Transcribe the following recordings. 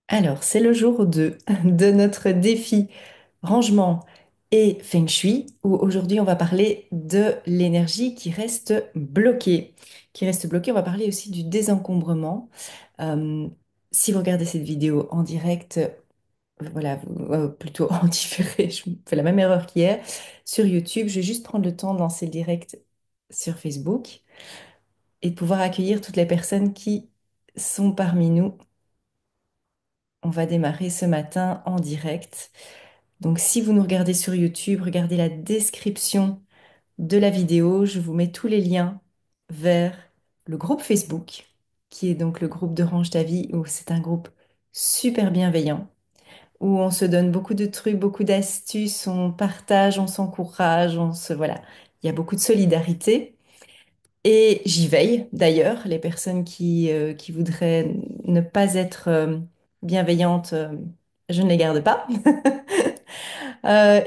Alors, c'est le jour 2 de notre défi rangement et feng shui, où aujourd'hui on va parler de l'énergie qui reste bloquée. Qui reste bloquée, on va parler aussi du désencombrement. Euh, Si vous regardez cette vidéo en direct, voilà, plutôt en différé, je fais la même erreur qu'hier, sur YouTube, je vais juste prendre le temps de lancer le direct sur Facebook et de pouvoir accueillir toutes les personnes qui sont parmi nous. On va démarrer ce matin en direct. Donc si vous nous regardez sur YouTube, regardez la description de la vidéo. Je vous mets tous les liens vers le groupe Facebook, qui est donc le groupe de Range ta vie, où c'est un groupe super bienveillant, où on se donne beaucoup de trucs, beaucoup d'astuces, on partage, on s'encourage, voilà. Il y a beaucoup de solidarité. Et j'y veille d'ailleurs, les personnes qui voudraient ne pas être bienveillantes, je ne les garde pas.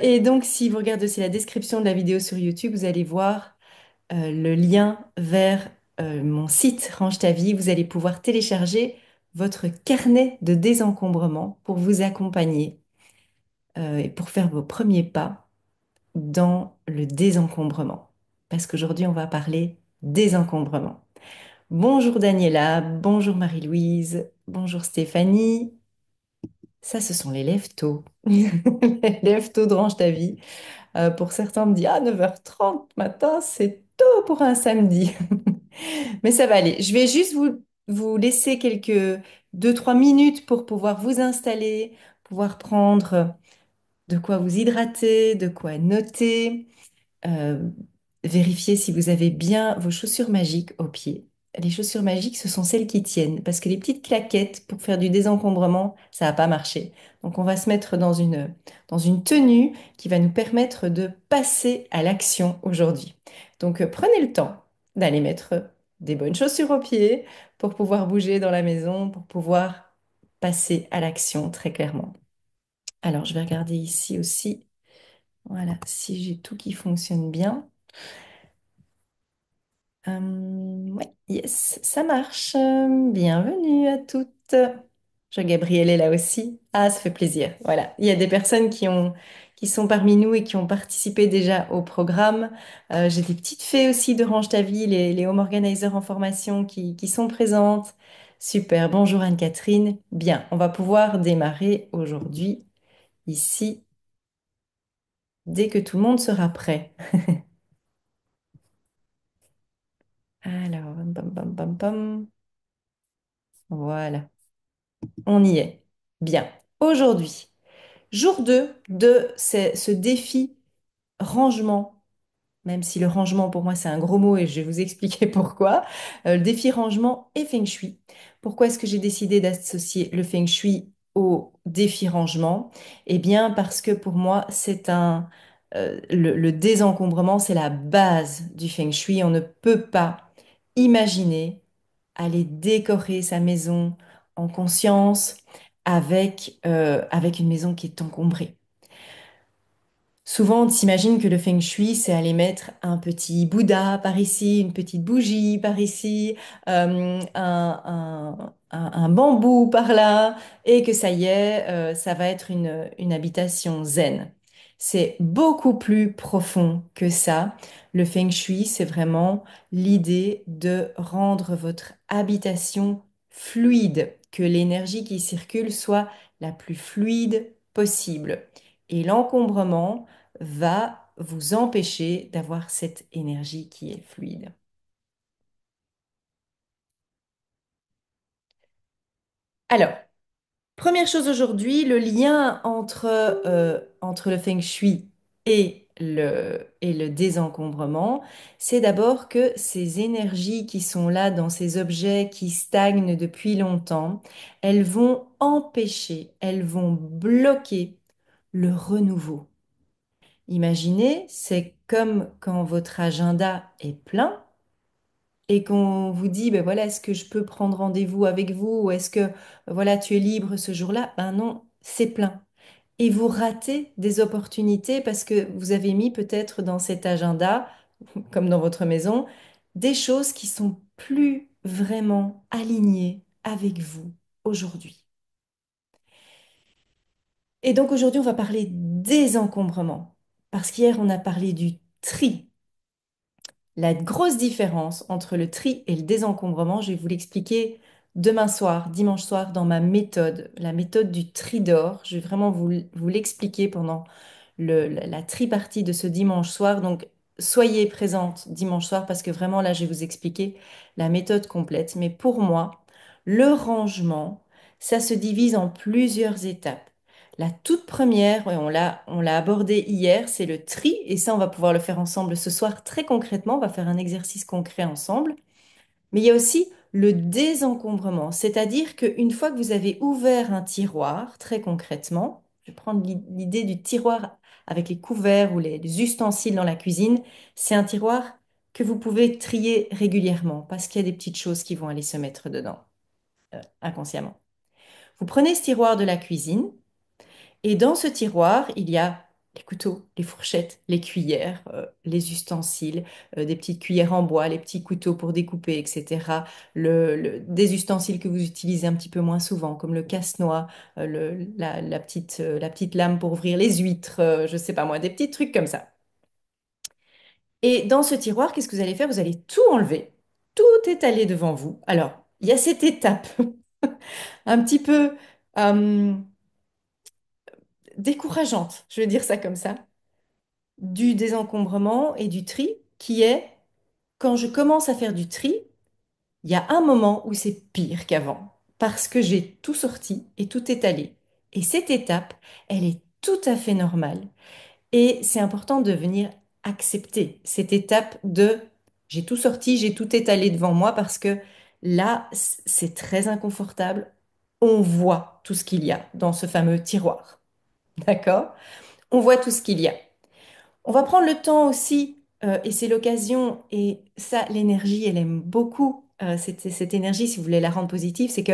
Et donc, si vous regardez aussi la description de la vidéo sur YouTube, vous allez voir le lien vers mon site Range ta vie. Vous allez pouvoir télécharger votre carnet de désencombrement pour vous accompagner et pour faire vos premiers pas dans le désencombrement. Parce qu'aujourd'hui, on va parler désencombrement. Bonjour Daniela, bonjour Marie-Louise, bonjour Stéphanie. Ça, ce sont les lève-tôt. Les lève-tôt de Range ta vie. Pour certains, on me dit, ah, 9h30 matin, c'est tôt pour un samedi. Mais ça va aller. Je vais juste vous laisser quelques 2-3 minutes pour pouvoir vous installer, pouvoir prendre de quoi vous hydrater, de quoi noter. Euh, Vérifiez si vous avez bien vos chaussures magiques aux pieds. Les chaussures magiques, ce sont celles qui tiennent, parce que les petites claquettes pour faire du désencombrement, ça va pas marcher. Donc on va se mettre dans une tenue qui va nous permettre de passer à l'action aujourd'hui. Donc prenez le temps d'aller mettre des bonnes chaussures aux pieds pour pouvoir bouger dans la maison, pour pouvoir passer à l'action très clairement. Alors je vais regarder ici aussi, voilà, si j'ai tout qui fonctionne bien. Ouais, yes, ça marche. Bienvenue à toutes. Je Gabrielle est là aussi. Ah, ça fait plaisir. Voilà, il y a des personnes qui sont parmi nous et qui ont participé déjà au programme. J'ai des petites fées aussi de Range ta vie, les home organizers en formation qui sont présentes. Super. Bonjour Anne-Catherine. Bien, on va pouvoir démarrer aujourd'hui ici dès que tout le monde sera prêt. Alors, pam, pam, pam, pam. Voilà. On y est. Bien. Aujourd'hui, jour 2 de ce défi rangement, même si le rangement pour moi c'est un gros mot et je vais vous expliquer pourquoi. Le défi rangement et feng shui. Pourquoi est-ce que j'ai décidé d'associer le feng shui au défi rangement? Eh bien parce que pour moi le désencombrement, c'est la base du feng shui. On ne peut pas imaginer aller décorer sa maison en conscience avec une maison qui est encombrée. Souvent, on s'imagine que le feng shui, c'est aller mettre un petit Bouddha par ici, une petite bougie par ici, un bambou par là, et que ça y est, ça va être une habitation zen. C'est beaucoup plus profond que ça. Le feng shui, c'est vraiment l'idée de rendre votre habitation fluide, que l'énergie qui circule soit la plus fluide possible. Et l'encombrement, va vous empêcher d'avoir cette énergie qui est fluide. Alors, première chose aujourd'hui, le lien entre le feng shui et le désencombrement, c'est d'abord que ces énergies qui sont là dans ces objets qui stagnent depuis longtemps, elles vont empêcher, elles vont bloquer le renouveau. Imaginez, c'est comme quand votre agenda est plein et qu'on vous dit, ben voilà, est-ce que je peux prendre rendez-vous avec vous ou est-ce que, voilà, tu es libre ce jour-là? Ben non, c'est plein. Et vous ratez des opportunités parce que vous avez mis peut-être dans cet agenda, comme dans votre maison, des choses qui sont plus vraiment alignées avec vous aujourd'hui. Et donc aujourd'hui, on va parler des encombrements. Parce qu'hier, on a parlé du tri. La grosse différence entre le tri et le désencombrement, je vais vous l'expliquer demain soir, dimanche soir, dans ma méthode, la méthode du tri d'or. Je vais vraiment vous l'expliquer pendant la tripartie de ce dimanche soir. Donc, soyez présente dimanche soir parce que vraiment là, je vais vous expliquer la méthode complète. Mais pour moi, le rangement, ça se divise en plusieurs étapes. La toute première, ouais, on l'a abordé hier, c'est le tri. Et ça, on va pouvoir le faire ensemble ce soir très concrètement. On va faire un exercice concret ensemble. Mais il y a aussi le désencombrement, c'est-à-dire qu'une fois que vous avez ouvert un tiroir, très concrètement, je vais prendre l'idée du tiroir avec les couverts ou les ustensiles dans la cuisine, c'est un tiroir que vous pouvez trier régulièrement parce qu'il y a des petites choses qui vont aller se mettre dedans, inconsciemment. Vous prenez ce tiroir de la cuisine, et dans ce tiroir, il y a les couteaux, les fourchettes, les cuillères, les ustensiles, des petites cuillères en bois, les petits couteaux pour découper, etc. Des ustensiles que vous utilisez un petit peu moins souvent, comme le casse-noix, la petite lame pour ouvrir les huîtres, je sais pas moi, des petits trucs comme ça. Et dans ce tiroir, qu'est-ce que vous allez faire? Vous allez tout enlever, tout étaler devant vous. Alors, il y a cette étape un petit peu euh, décourageante, je vais dire ça comme ça du désencombrement et du tri, qui est quand je commence à faire du tri, il y a un moment où c'est pire qu'avant, parce que j'ai tout sorti et tout étalé. Et cette étape, elle est tout à fait normale. Et c'est important de venir accepter cette étape de j'ai tout sorti, j'ai tout étalé devant moi, parce que là, c'est très inconfortable. On voit tout ce qu'il y a dans ce fameux tiroir. D'accord? On voit tout ce qu'il y a. On va prendre le temps aussi, et c'est l'occasion, et ça, l'énergie, elle aime beaucoup cette énergie, si vous voulez la rendre positive, c'est que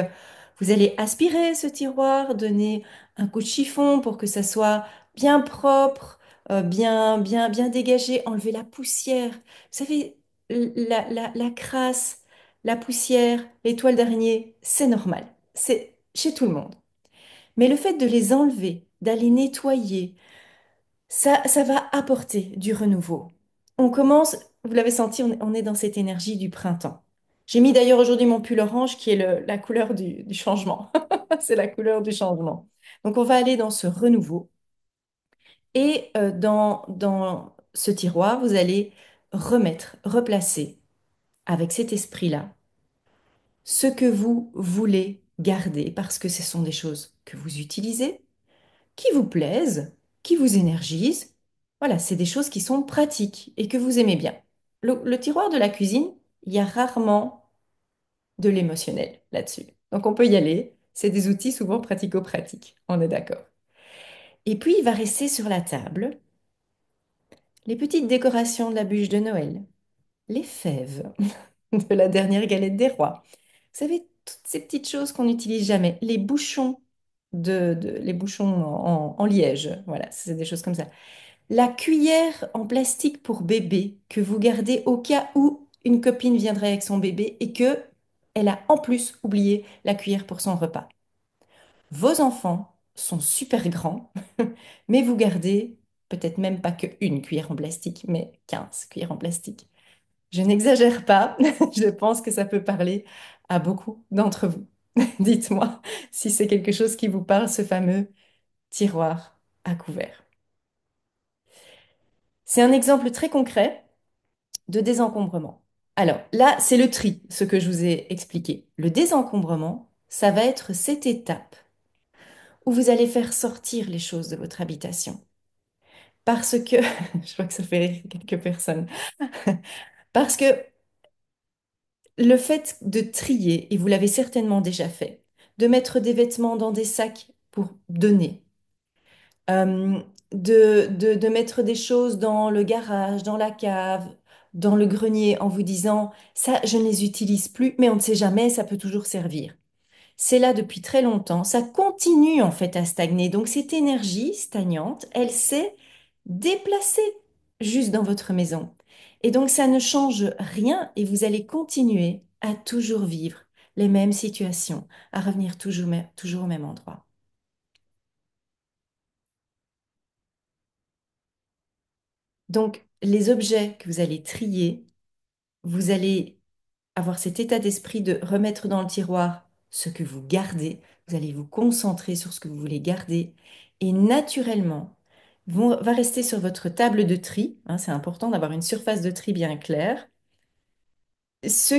vous allez aspirer ce tiroir, donner un coup de chiffon pour que ça soit bien propre, bien dégagé, enlever la poussière. Vous savez, la crasse, la poussière, les toiles d'araignée, c'est normal. C'est chez tout le monde. Mais le fait de les enlever, d'aller nettoyer, ça va apporter du renouveau. On commence, vous l'avez senti, on est dans cette énergie du printemps. J'ai mis d'ailleurs aujourd'hui mon pull orange qui est la couleur du changement. C'est la couleur du changement. Donc on va aller dans ce renouveau. Et dans ce tiroir, vous allez remettre, replacer avec cet esprit-là ce que vous voulez garder parce que ce sont des choses que vous utilisez, qui vous plaisent, qui vous énergisent. Voilà, c'est des choses qui sont pratiques et que vous aimez bien. Le tiroir de la cuisine, il y a rarement de l'émotionnel là-dessus. Donc on peut y aller. C'est des outils souvent pratico-pratiques. On est d'accord. Et puis il va rester sur la table les petites décorations de la bûche de Noël, les fèves de la dernière galette des rois. Vous savez, toutes ces petites choses qu'on n'utilise jamais, les bouchons les bouchons en liège. Voilà, c'est des choses comme ça. La cuillère en plastique pour bébé que vous gardez au cas où une copine viendrait avec son bébé et que elle a en plus oublié la cuillère pour son repas. Vos enfants sont super grands, mais vous gardez peut-être même pas qu'une cuillère en plastique, mais 15 cuillères en plastique. Je n'exagère pas, je pense que ça peut parler à beaucoup d'entre vous. Dites-moi si c'est quelque chose qui vous parle, ce fameux tiroir à couvert. C'est un exemple très concret de désencombrement. Alors là, c'est le tri, ce que je vous ai expliqué. Le désencombrement, ça va être cette étape où vous allez faire sortir les choses de votre habitation. Parce que, je vois que ça fait rire quelques personnes, parce que le fait de trier, et vous l'avez certainement déjà fait, de mettre des vêtements dans des sacs pour donner, euh, de mettre des choses dans le garage, dans la cave, dans le grenier en vous disant, ça, je ne les utilise plus, mais on ne sait jamais, ça peut toujours servir. C'est là depuis très longtemps, ça continue en fait à stagner. Donc cette énergie stagnante, elle s'est déplacée juste dans votre maison. Et donc ça ne change rien et vous allez continuer à toujours vivre les mêmes situations, à revenir toujours au même endroit. Donc, les objets que vous allez trier, vous allez avoir cet état d'esprit de remettre dans le tiroir ce que vous gardez. Vous allez vous concentrer sur ce que vous voulez garder. Et naturellement, va rester sur votre table de tri, hein, c'est important d'avoir une surface de tri bien claire, ce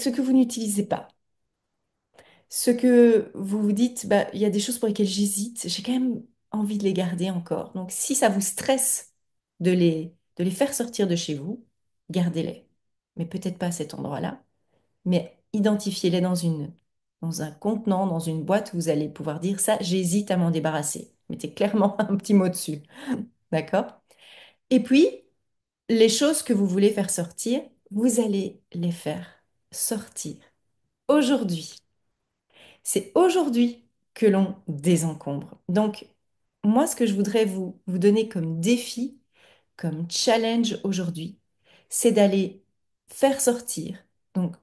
que vous n'utilisez pas. Ce que vous vous dites, bah, il y a des choses pour lesquelles j'hésite, j'ai quand même envie de les garder encore. Donc, si ça vous stresse de les faire sortir de chez vous, gardez-les. Mais peut-être pas à cet endroit-là, mais identifiez-les dans un contenant, dans une boîte où vous allez pouvoir dire ça, j'hésite à m'en débarrasser. Mettez clairement un petit mot dessus. D'accord? Et puis, les choses que vous voulez faire sortir, vous allez les faire sortir aujourd'hui. C'est aujourd'hui que l'on désencombre. Donc, moi, ce que je voudrais vous donner comme défi, comme challenge aujourd'hui, c'est d'aller faire sortir, donc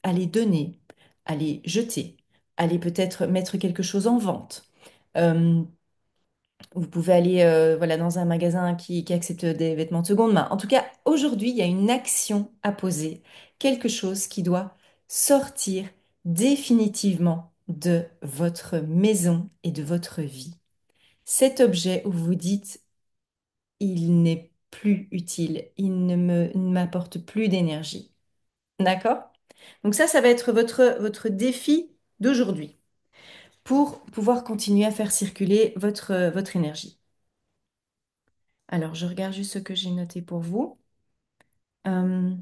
aller donner, aller jeter, aller peut-être mettre quelque chose en vente. Euh, Vous pouvez aller voilà, dans un magasin qui accepte des vêtements de seconde main. En tout cas, aujourd'hui, il y a une action à poser, quelque chose qui doit sortir définitivement de votre maison et de votre vie. Cet objet où vous vous dites, il n'est plus utile, il ne m'apporte plus d'énergie. D'accord? Donc ça va être votre défi d'aujourd'hui pour pouvoir continuer à faire circuler votre énergie. Alors, je regarde juste ce que j'ai noté pour vous. Euh,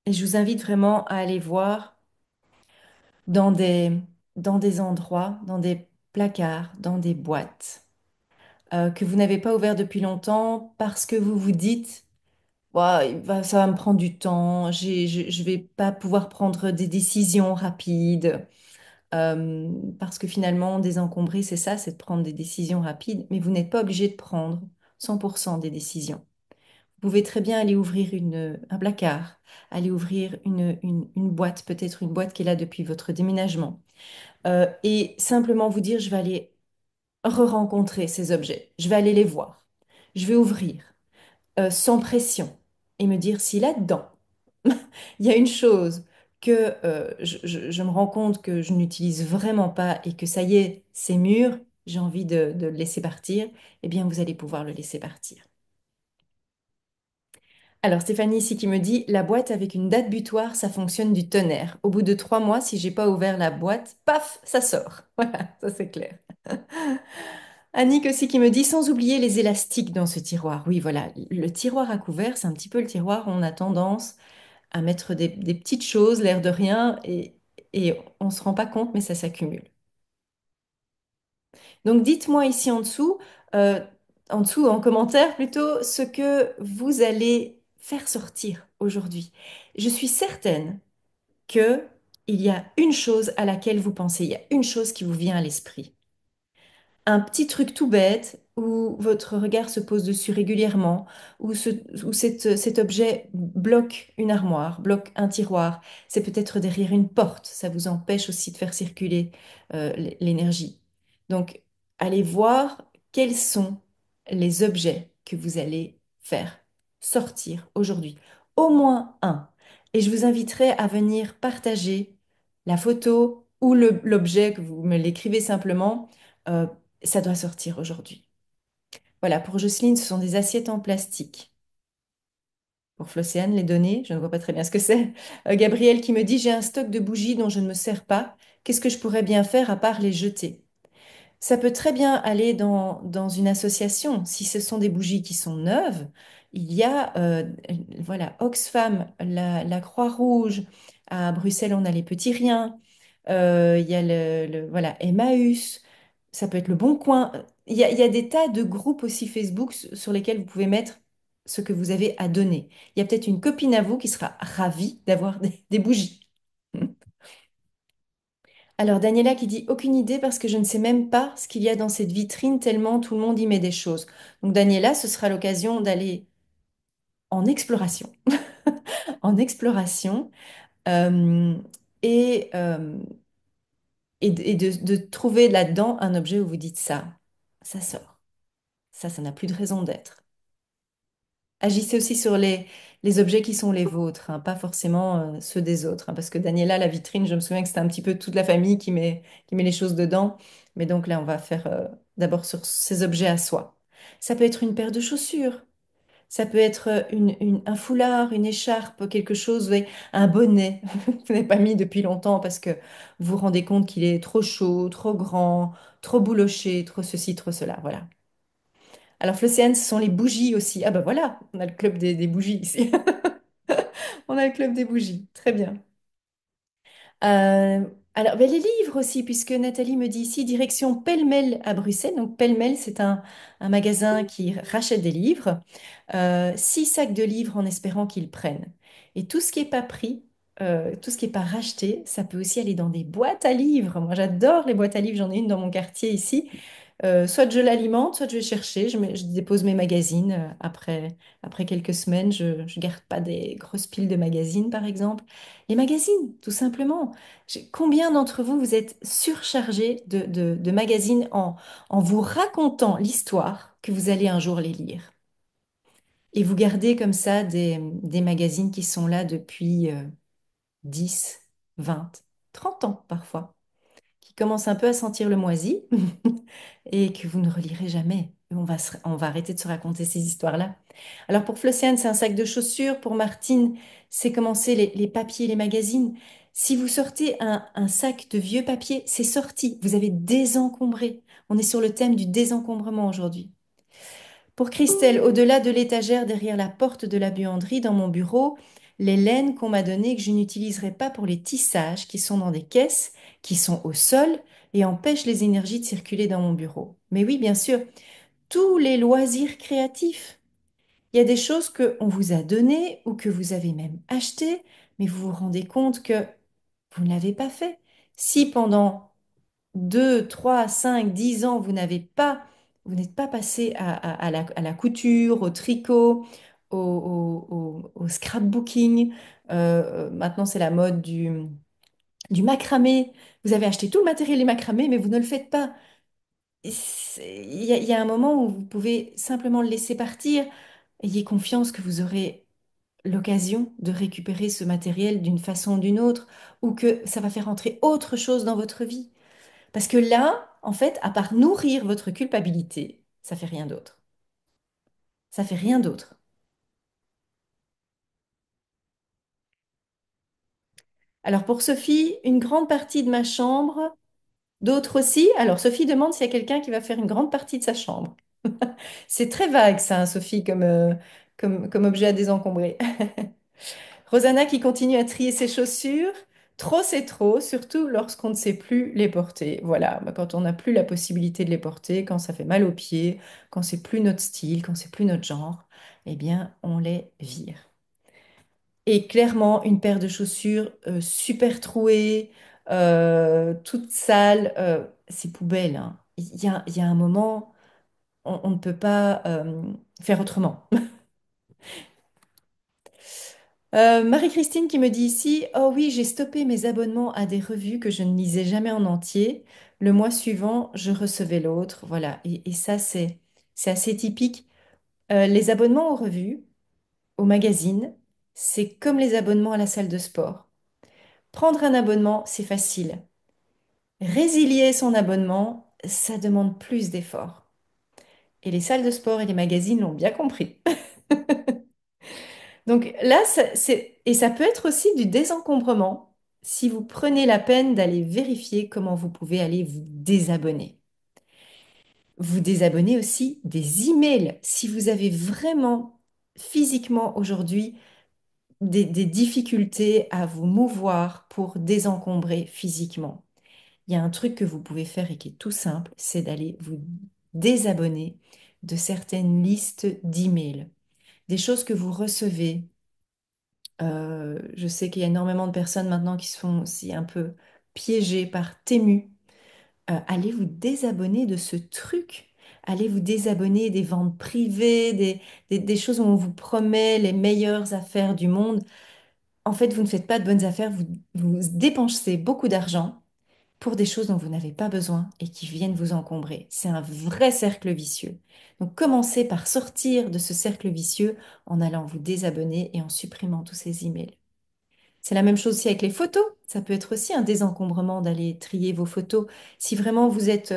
et je vous invite vraiment à aller voir dans dans des endroits, dans des placards, dans des boîtes que vous n'avez pas ouvert depuis longtemps parce que vous vous dites, ouais, ça va me prendre du temps, je vais pas pouvoir prendre des décisions rapides. Parce que finalement, désencombrer, c'est ça, c'est de prendre des décisions rapides, mais vous n'êtes pas obligé de prendre 100% des décisions. Vous pouvez très bien aller ouvrir un placard, aller ouvrir une boîte, peut-être une boîte qui est là depuis votre déménagement, et simplement vous dire, je vais aller re-rencontrer ces objets, je vais aller les voir, je vais ouvrir, sans pression, et me dire si là-dedans, il y a une chose que je me rends compte que je n'utilise vraiment pas et que ça y est, c'est mûr, j'ai envie de le laisser partir, eh bien vous allez pouvoir le laisser partir. Alors Stéphanie ici qui me dit, la boîte avec une date butoir, ça fonctionne du tonnerre. Au bout de 3 mois, si j'ai pas ouvert la boîte, paf, ça sort. Voilà, ça c'est clair. Annick aussi qui me dit, sans oublier les élastiques dans ce tiroir. Oui, voilà, le tiroir à couvert, c'est un petit peu le tiroir où on a tendance à mettre des petites choses, l'air de rien, et on ne se rend pas compte, mais ça s'accumule. Donc dites-moi ici en dessous, en commentaire plutôt, ce que vous allez faire sortir aujourd'hui. Je suis certaine que il y a une chose à laquelle vous pensez, il y a une chose qui vous vient à l'esprit. Un petit truc tout bête où votre regard se pose dessus régulièrement, où cet objet bloque une armoire, bloque un tiroir. C'est peut-être derrière une porte, ça vous empêche aussi de faire circuler l'énergie. Donc, allez voir quels sont les objets que vous allez faire sortir aujourd'hui. Au moins un. Et je vous inviterai à venir partager la photo ou l'objet, que vous me l'écrivez simplement. euh, Ça doit sortir aujourd'hui. Voilà, pour Jocelyne, ce sont des assiettes en plastique. Pour Flocéane, les données, je ne vois pas très bien ce que c'est. Gabriel qui me dit, j'ai un stock de bougies dont je ne me sers pas. Qu'est-ce que je pourrais bien faire à part les jeter? Ça peut très bien aller dans une association. Si ce sont des bougies qui sont neuves, il y a voilà, Oxfam, la Croix-Rouge. À Bruxelles, on a les Petits Riens. Il y a voilà, Emmaüs. Ça peut être le Bon Coin. Il y a des tas de groupes aussi Facebook sur lesquels vous pouvez mettre ce que vous avez à donner. Il y a peut-être une copine à vous qui sera ravie d'avoir des bougies. Alors, Daniela qui dit aucune idée parce que je ne sais même pas ce qu'il y a dans cette vitrine tellement tout le monde y met des choses. Donc, Daniela, ce sera l'occasion d'aller en exploration. En exploration euh, et, et de trouver là-dedans un objet où vous dites ça. ça sort. Ça n'a plus de raison d'être. Agissez aussi sur les objets qui sont les vôtres, hein, pas forcément ceux des autres, hein, parce que Daniela, la vitrine, je me souviens que c'était un petit peu toute la famille qui met les choses dedans. Mais donc là, on va faire d'abord sur ces objets à soi. Ça peut être une paire de chaussures, ça peut être un foulard, une écharpe, quelque chose, oui, un bonnet que vous n'avez pas mis depuis longtemps parce que vous vous rendez compte qu'il est trop chaud, trop grand, trop bouloché, trop ceci, trop cela. Voilà. Alors, Flocéane, ce sont les bougies aussi. Ah ben voilà, on a le club des bougies ici. On a le club des bougies. Très bien. Euh, alors, ben, les livres aussi, puisque Nathalie me dit ici, direction Pêle-Mêle à Bruxelles. Donc, Pêle-Mêle, c'est un magasin qui rachète des livres. 6 sacs de livres en espérant qu'ils prennent. Et tout ce qui n'est pas pris, tout ce qui n'est pas racheté, ça peut aussi aller dans des boîtes à livres. Moi, j'adore les boîtes à livres. J'en ai une dans mon quartier ici. Soit je l'alimente, soit je vais chercher. Je dépose mes magazines après quelques semaines. Je ne garde pas des grosses piles de magazines, par exemple. Les magazines, tout simplement. Combien d'entre vous, vous êtes surchargés de magazines en vous racontant l'histoire que vous allez un jour les lire? Et vous gardez comme ça des magazines qui sont là depuis 10, 20, 30 ans parfois, qui commencent un peu à sentir le moisi et que vous ne relirez jamais. On va arrêter de se raconter ces histoires-là. Alors pour Flociane, c'est un sac de chaussures. Pour Martine, c'est commencer les papiers, les magazines. Si vous sortez un sac de vieux papiers, c'est sorti. Vous avez désencombré. On est sur le thème du désencombrement aujourd'hui. Pour Christelle, au-delà de l'étagère derrière la porte de la buanderie dans mon bureau, les laines qu'on m'a données que je n'utiliserai pas pour les tissages qui sont dans des caisses, qui sont au sol et empêchent les énergies de circuler dans mon bureau. Mais oui, bien sûr, tous les loisirs créatifs. Il y a des choses qu'on vous a données ou que vous avez même achetées, mais vous vous rendez compte que vous ne l'avez pas fait. Si pendant 2, 3, 5, 10 ans, vous n'êtes pas passé à la couture, au tricot, au scrapbooking. Maintenant, c'est la mode du macramé. Vous avez acheté tout le matériel des macramés, mais vous ne le faites pas. Il y a un moment où vous pouvez simplement le laisser partir. Ayez confiance que vous aurez l'occasion de récupérer ce matériel d'une façon ou d'une autre, ou que ça va faire entrer autre chose dans votre vie. Parce que là, en fait, à part nourrir votre culpabilité, ça fait rien d'autre. Ça fait rien d'autre. Alors pour Sophie, une grande partie de ma chambre, d'autres aussi. Alors Sophie demande s'il y a quelqu'un qui va faire une grande partie de sa chambre. C'est très vague ça, hein, Sophie, comme objet à désencombrer. Rosanna qui continue à trier ses chaussures. Trop, c'est trop, surtout lorsqu'on ne sait plus les porter. Voilà, bah, quand on n'a plus la possibilité de les porter, quand ça fait mal aux pieds, quand c'est plus notre style, quand c'est plus notre genre, eh bien, on les vire. Et clairement, une paire de chaussures super trouée, toute sale, c'est poubelle, hein. Il y a un moment, on ne peut pas faire autrement. Marie-Christine qui me dit ici, oh oui, j'ai stoppé mes abonnements à des revues que je ne lisais jamais en entier. Le mois suivant, je recevais l'autre. Voilà. Et ça, c'est assez typique. Les abonnements aux revues, aux magazines, c'est comme les abonnements à la salle de sport. Prendre un abonnement, c'est facile. Résilier son abonnement, ça demande plus d'efforts. Et les salles de sport et les magazines l'ont bien compris. Donc là, et ça peut être aussi du désencombrement si vous prenez la peine d'aller vérifier comment vous pouvez aller vous désabonner. Vous désabonner aussi des emails si vous avez vraiment physiquement aujourd'hui des difficultés à vous mouvoir pour désencombrer physiquement. Il y a un truc que vous pouvez faire et qui est tout simple, c'est d'aller vous désabonner de certaines listes d'emails, des choses que vous recevez. Je sais qu'il y a énormément de personnes maintenant qui se font aussi un peu piéger par Temu. Allez vous désabonner de ce truc. Allez vous désabonner des ventes privées, des choses où on vous promet les meilleures affaires du monde. En fait, vous ne faites pas de bonnes affaires, vous dépensez beaucoup d'argent pour des choses dont vous n'avez pas besoin et qui viennent vous encombrer. C'est un vrai cercle vicieux. Donc commencez par sortir de ce cercle vicieux en allant vous désabonner et en supprimant tous ces emails. C'est la même chose aussi avec les photos. Ça peut être aussi un désencombrement d'aller trier vos photos. Si vraiment vous êtes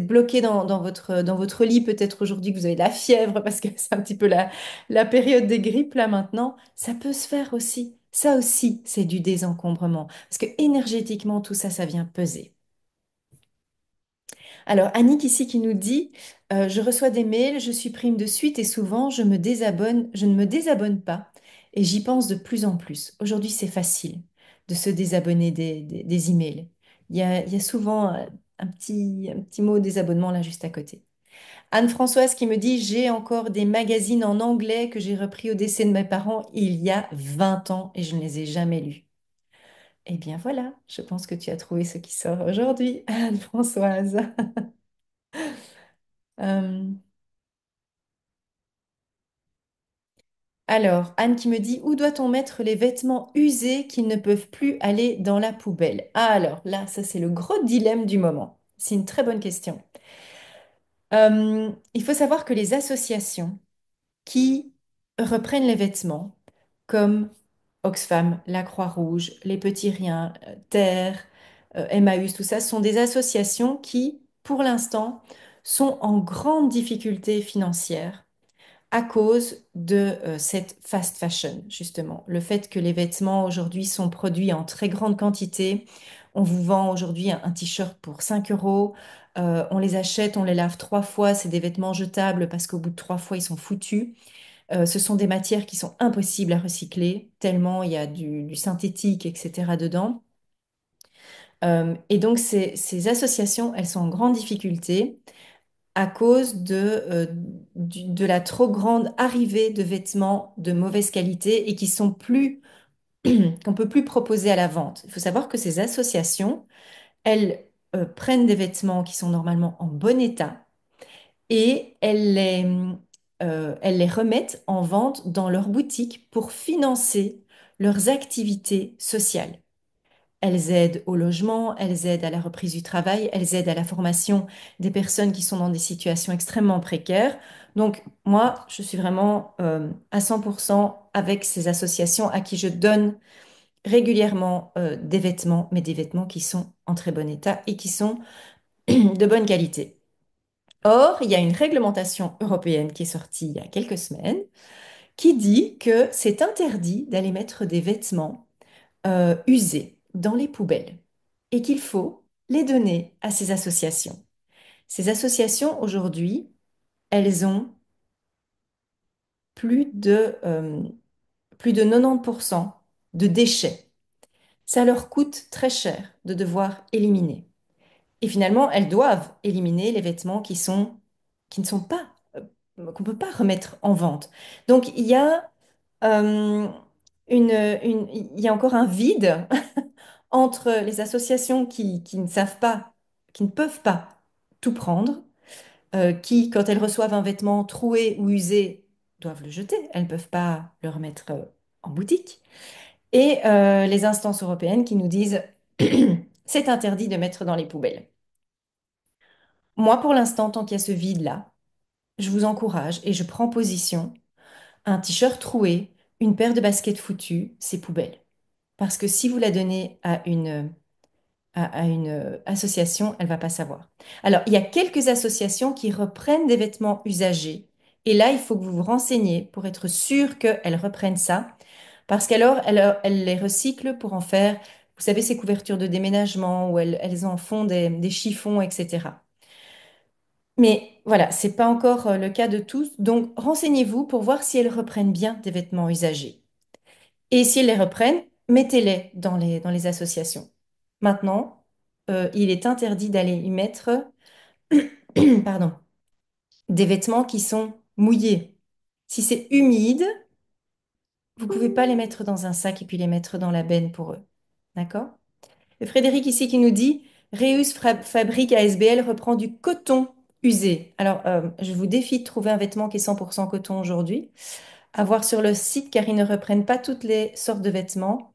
bloqué dans votre lit, peut-être aujourd'hui que vous avez de la fièvre parce que c'est un petit peu la période des grippes là maintenant, ça peut se faire aussi. Ça aussi, c'est du désencombrement. Parce que énergétiquement, tout ça, ça vient peser. Alors, Annick ici qui nous dit, je reçois des mails, je supprime de suite et souvent je ne me désabonne pas et j'y pense de plus en plus. Aujourd'hui, c'est facile de se désabonner des emails. Il y a souvent un petit mot désabonnement là juste à côté. Anne-Françoise qui me dit, j'ai encore des magazines en anglais que j'ai repris au décès de mes parents il y a 20 ans et je ne les ai jamais lus. Eh bien voilà, je pense que tu as trouvé ce qui sort aujourd'hui, Anne-Françoise. Euh, Alors, Anne qui me dit, où doit-on mettre les vêtements usés qui ne peuvent plus aller dans la poubelle? Ah, alors là, ça c'est le gros dilemme du moment. C'est une très bonne question. Il faut savoir que les associations qui reprennent les vêtements, comme Oxfam, la Croix-Rouge, les Petits Riens, Terre, Emmaüs, tout ça, sont des associations qui, pour l'instant, sont en grande difficulté financière à cause de cette fast fashion, justement. Le fait que les vêtements aujourd'hui sont produits en très grande quantité. On vous vend aujourd'hui un t-shirt pour 5 euros. On les achète, on les lave 3 fois. C'est des vêtements jetables parce qu'au bout de 3 fois, ils sont foutus. Ce sont des matières qui sont impossibles à recycler, tellement il y a du synthétique, etc. dedans. Et donc, ces associations, elles sont en grande difficulté à cause de la trop grande arrivée de vêtements de mauvaise qualité et qui sont plus, qu'on peut plus proposer à la vente. Il faut savoir que ces associations, elles prennent des vêtements qui sont normalement en bon état et elles les remettent en vente dans leurs boutiques pour financer leurs activités sociales. Elles aident au logement, elles aident à la reprise du travail, elles aident à la formation des personnes qui sont dans des situations extrêmement précaires. Donc, moi, je suis vraiment à 100% avec ces associations à qui je donne régulièrement des vêtements, mais des vêtements qui sont en très bon état et qui sont de bonne qualité. Or, il y a une réglementation européenne qui est sortie il y a quelques semaines qui dit que c'est interdit d'aller mettre des vêtements usés dans les poubelles et qu'il faut les donner à ces associations. Ces associations, aujourd'hui, elles ont plus de 90% de déchets. Ça leur coûte très cher de devoir éliminer. Et finalement, elles doivent éliminer les vêtements qui ne sont pas, qu'on ne peut pas remettre en vente. Donc, euh, il y a encore un vide entre les associations qui ne savent pas, qui ne peuvent pas tout prendre, qui, quand elles reçoivent un vêtement troué ou usé, doivent le jeter. Elles ne peuvent pas le remettre en boutique. Et les instances européennes qui nous disent c'est interdit de mettre dans les poubelles. Moi, pour l'instant, tant qu'il y a ce vide-là, je vous encourage et je prends position. Un t-shirt troué, une paire de baskets foutues, c'est poubelle. Parce que si vous la donnez à une association, elle va pas savoir. Alors, il y a quelques associations qui reprennent des vêtements usagés. Et là, il faut que vous vous renseigniez pour être sûr qu'elles reprennent ça. Parce qu'alors, elles les recyclent pour en faire, vous savez, ces couvertures de déménagement où elles en font des chiffons, etc. Mais voilà, c'est pas encore le cas de tous. Donc, renseignez-vous pour voir si elles reprennent bien des vêtements usagés. Et si elles les reprennent, mettez-les dans les associations. Maintenant, il est interdit d'aller y mettre, pardon, des vêtements qui sont mouillés. Si c'est humide, vous pouvez pas les mettre dans un sac et puis les mettre dans la benne pour eux. D'accord? Et Frédéric ici qui nous dit, Reus Fabrique ASBL reprend du coton usé. Alors, je vous défie de trouver un vêtement qui est 100% coton aujourd'hui. À voir sur le site car ils ne reprennent pas toutes les sortes de vêtements.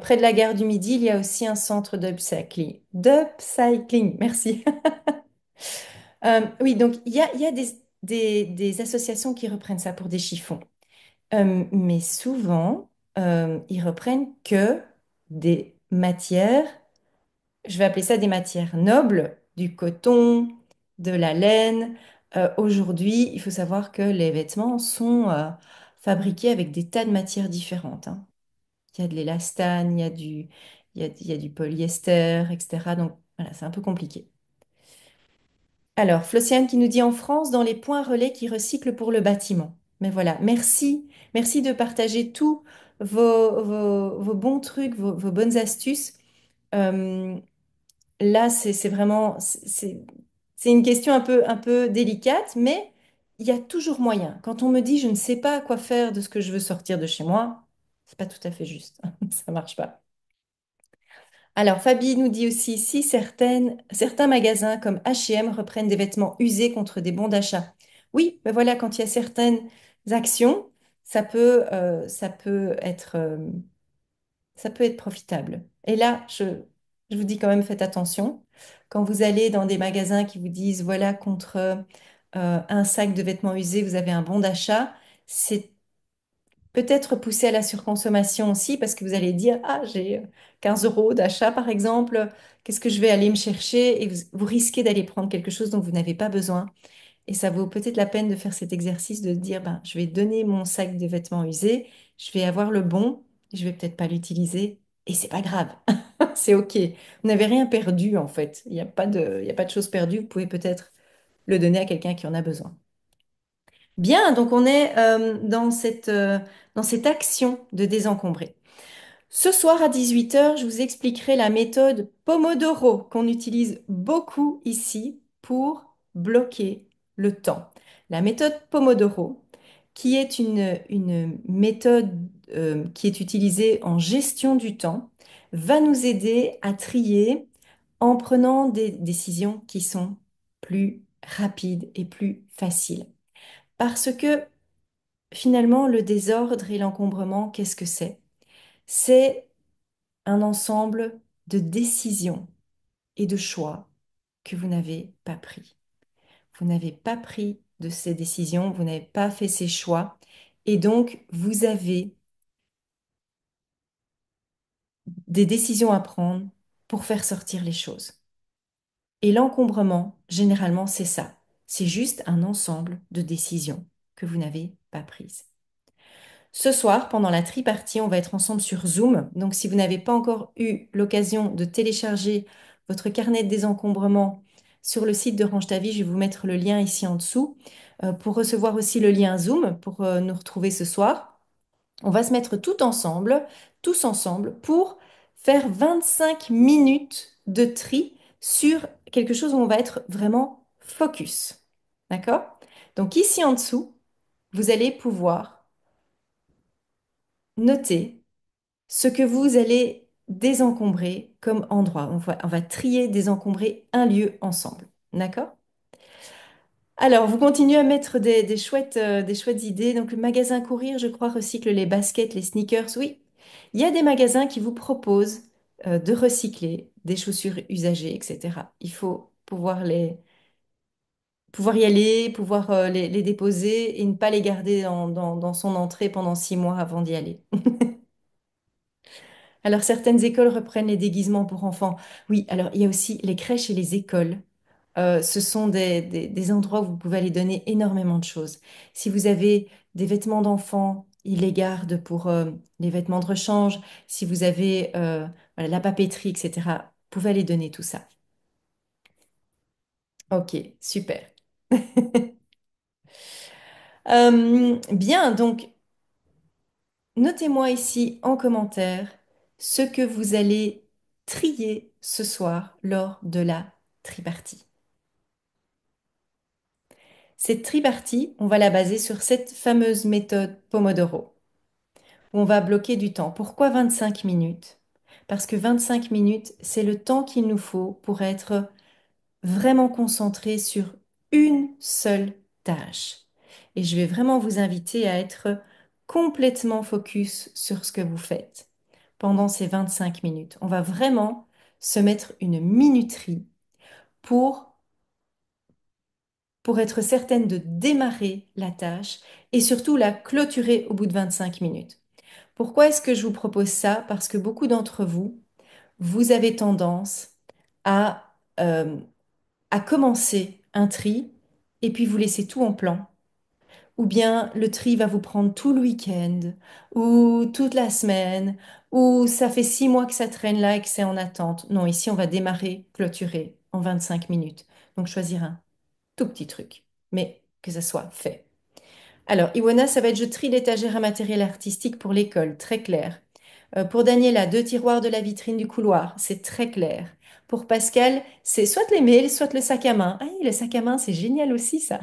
Près de la gare du Midi, il y a aussi un centre d'upcycling. D'upcycling, merci. Oui, donc il y a des associations qui reprennent ça pour des chiffons. Mais souvent, ils reprennent que des matières, je vais appeler ça des matières nobles, du coton, de la laine. Aujourd'hui, il faut savoir que les vêtements sont fabriqués avec des tas de matières différentes, hein. Il y a de l'élastane, il y a du polyester, etc. Donc voilà, c'est un peu compliqué. Alors, Flociane qui nous dit en France, dans les points relais qui recyclent pour le bâtiment. Mais voilà, merci. Merci de partager tous vos bons trucs, vos bonnes astuces. Euh, Là, c'est vraiment, c'est une question un peu délicate, mais il y a toujours moyen. Quand on me dit je ne sais pas quoi faire de ce que je veux sortir de chez moi, c'est pas tout à fait juste. Ça marche pas. Alors, Fabi nous dit aussi si certains magasins comme H&M reprennent des vêtements usés contre des bons d'achat. Oui, mais voilà, quand il y a certaines actions, ça peut être profitable. Et là, je vous dis quand même, faites attention. Quand vous allez dans des magasins qui vous disent, voilà, contre un sac de vêtements usés, vous avez un bon d'achat, c'est peut-être poussé à la surconsommation aussi parce que vous allez dire, ah, j'ai 15 euros d'achat par exemple, qu'est-ce que je vais aller me chercher? Et vous risquez d'aller prendre quelque chose dont vous n'avez pas besoin. Et ça vaut peut-être la peine de faire cet exercice de dire, ben, je vais donner mon sac de vêtements usés, je vais avoir le bon, je vais peut-être pas l'utiliser, et c'est pas grave, c'est OK. Vous n'avez rien perdu en fait. Il y a pas de choses perdues. Vous pouvez peut-être le donner à quelqu'un qui en a besoin. Bien, donc on est dans cette action de désencombrer. Ce soir à 18 heures, je vous expliquerai la méthode Pomodoro qu'on utilise beaucoup ici pour bloquer le temps. La méthode Pomodoro, qui est une méthode qui est utilisée en gestion du temps, va nous aider à trier en prenant des décisions qui sont plus rapides et plus faciles. Parce que finalement, le désordre et l'encombrement, qu'est-ce que c'est? C'est un ensemble de décisions et de choix que vous n'avez pas pris. Vous n'avez pas pris de ces décisions, vous n'avez pas fait ces choix, et donc vous avez des décisions à prendre pour faire sortir les choses. Et l'encombrement, généralement, c'est ça. C'est juste un ensemble de décisions que vous n'avez pas prises. Ce soir, pendant la tripartie, on va être ensemble sur Zoom. Donc, si vous n'avez pas encore eu l'occasion de télécharger votre carnet de désencombrement sur le site de Range ta vie, je vais vous mettre le lien ici en dessous pour recevoir aussi le lien Zoom pour nous retrouver ce soir. On va se mettre tous ensemble, pour faire 25 minutes de tri sur quelque chose où on va être vraiment focus. D'accord? Donc, ici en dessous, vous allez pouvoir noter ce que vous allez désencombrer comme endroit. On va trier, désencombrer un lieu ensemble. D'accord? Alors, vous continuez à mettre des chouettes idées. Donc, le magasin Courir, je crois, recycle les baskets, les sneakers. Oui, il y a des magasins qui vous proposent de recycler des chaussures usagées, etc. Il faut pouvoir y aller, pouvoir les déposer et ne pas les garder dans son entrée pendant 6 mois avant d'y aller. Alors, certaines écoles reprennent les déguisements pour enfants. Oui, alors il y a aussi les crèches et les écoles. Ce sont des endroits où vous pouvez aller donner énormément de choses. Si vous avez des vêtements d'enfants, ils les gardent pour les vêtements de rechange. Si vous avez voilà, la papeterie, etc., vous pouvez aller donner tout ça. Ok, super. Bien, donc notez-moi ici en commentaire ce que vous allez trier ce soir lors de la tripartie. Cette tripartie, on va la baser sur cette fameuse méthode Pomodoro, où on va bloquer du temps. Pourquoi 25 minutes? Parce que 25 minutes, c'est le temps qu'il nous faut pour être vraiment concentré sur une seule tâche. Et je vais vraiment vous inviter à être complètement focus sur ce que vous faites. pendant ces 25 minutes. On va vraiment se mettre une minuterie pour, pour être certaine de démarrer la tâche et surtout la clôturer au bout de 25 minutes. Pourquoi est-ce que je vous propose ça? Parce que beaucoup d'entre vous, vous avez tendance à, euh, à commencer un tri et puis vous laissez tout en plan. Ou bien le tri va vous prendre tout le week-end, ou toute la semaine, ou ça fait 6 mois que ça traîne là et que c'est en attente. Non, ici on va démarrer, clôturer en 25 minutes. Donc choisir un tout petit truc, mais que ça soit fait. Alors, Iwana, ça va être je trie l'étagère à matériel artistique pour l'école, très clair. Pour Daniela, 2 tiroirs de la vitrine du couloir, c'est très clair. Pour Pascal, c'est soit les mails, soit le sac à main. Ah, oui, le sac à main, c'est génial aussi, ça.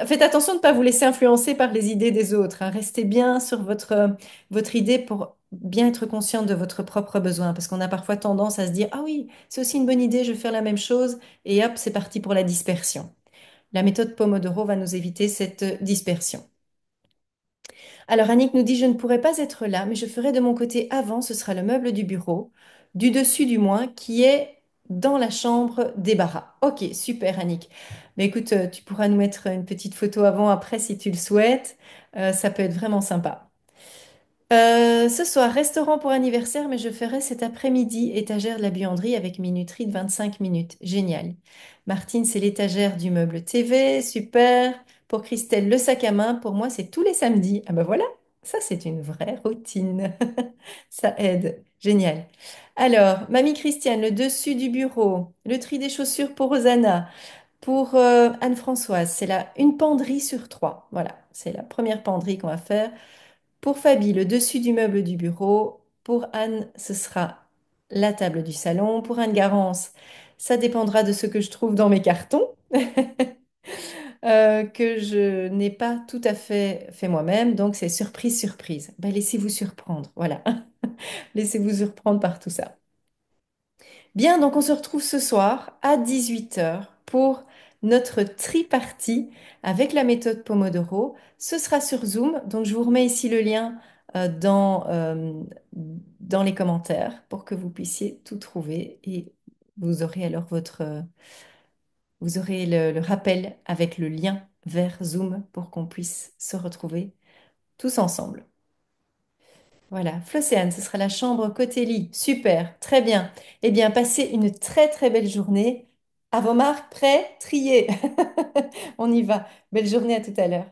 Faites attention de ne pas vous laisser influencer par les idées des autres, hein. Restez bien sur votre idée pour bien être conscient de votre propre besoin, parce qu'on a parfois tendance à se dire, ah oui, c'est aussi une bonne idée, je vais faire la même chose, et hop, c'est parti pour la dispersion. La méthode Pomodoro va nous éviter cette dispersion. Alors Annick nous dit, je ne pourrai pas être là, mais je ferai de mon côté avant, ce sera le meuble du bureau, du dessus du moins, qui est dans la chambre débarras. Ok, super Annick. Mais écoute, tu pourras nous mettre une petite photo avant, après, si tu le souhaites. Ça peut être vraiment sympa. Ce soir, restaurant pour anniversaire, mais je ferai cet après-midi étagère de la buanderie avec minuterie de 25 minutes. Génial. Martine, c'est l'étagère du meuble TV. Super. Pour Christelle, le sac à main. Pour moi, c'est tous les samedis. Ah ben voilà, ça c'est une vraie routine. Ça aide. Génial. Alors, Mamie Christiane, le dessus du bureau. Le tri des chaussures pour Rosanna. Pour Anne-Françoise, c'est là une penderie sur 3. Voilà, c'est la première penderie qu'on va faire. Pour Fabi, le dessus du meuble du bureau. Pour Anne, ce sera la table du salon. Pour Anne-Garance, ça dépendra de ce que je trouve dans mes cartons, que je n'ai pas tout à fait fait moi-même. Donc, c'est surprise, surprise. Ben, laissez-vous surprendre. Voilà. Laissez-vous surprendre par tout ça. Bien, donc on se retrouve ce soir à 18 heures pour notre tripartie avec la méthode Pomodoro. Ce sera sur Zoom, donc je vous remets ici le lien dans les commentaires pour que vous puissiez tout trouver et vous aurez alors vous aurez le rappel avec le lien vers Zoom pour qu'on puisse se retrouver tous ensemble. Voilà, Flocéane, ce sera la chambre côté lit. Super, très bien. Eh bien, passez une très très belle journée. À vos marques, prêts, triés. On y va. Belle journée à tout à l'heure.